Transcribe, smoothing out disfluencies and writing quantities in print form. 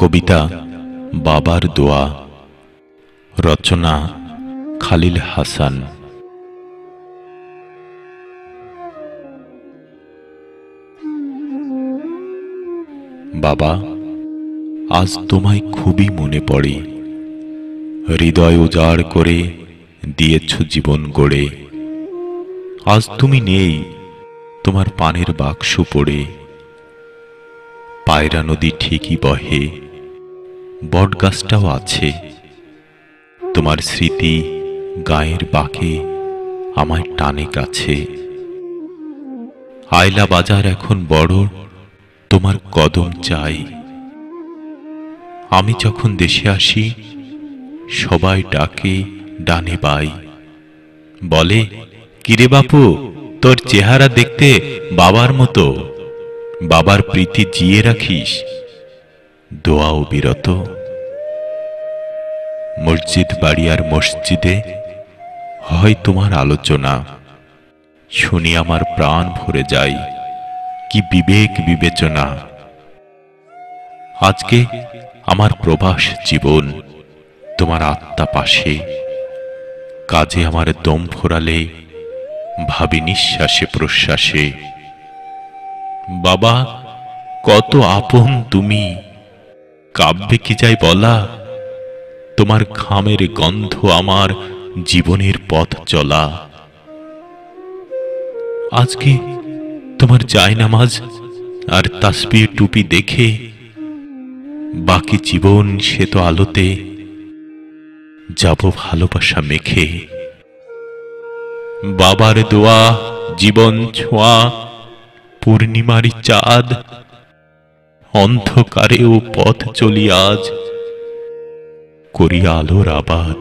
কবিতা বাবার দোয়া, রচনা খালিল হাসান। বাবা, আজ তোমায় খুবই মনে পড়ে। হৃদয় উজাড় করে দিয়েছ জীবন গড়ে। আজ তুমি নেই, তোমার পানের বাক্স পড়ে। পায়রা নদী ঠিকই বহে, বটগাছটাও আছে। তোমার স্মৃতি গায়ের বাঁকে আমায় টানে কাছে। আয়লা বাজার এখন বড়, তোমার কদম চাই। আমি যখন দেশে আসি, সবাই ডাকে ডানে বাই। বলে, কিরে বাপু, তোর চেহারা দেখতে বাবার মতো। বাবার প্রীতি জিয়ে রাখিস, দোয়াও বিরত। মসজিদ বাড়ি আর মসজিদে হয় তোমার আলোচনা। শুনি আমার প্রাণ ভরে যায়, কি বিবেক বিবেচনা। আজকে আমার প্রবাস জীবন, তোমার আত্মা পাশে। কাজে আমার দম ফোরালে ভাবি নিঃশ্বাসে প্রশ্বাসে। বাবা, কত আপন তুমি, কাব্যে কি যায় বলা। তোমার ঘামের গন্ধ আমার জীবনের পথ চলা। আজকে তোমার জায়নামাজ আর তাসবিহ টুপি দেখে বাকি জীবন সে তো আলোতে যাব ভালোবাসা মেখে। বাবার দোয়া, জীবন ছোঁয়া, পূর্ণিমারি চাঁদ। অন্ধকারেও পথ চলি আজ, করি আলোর আবাদ।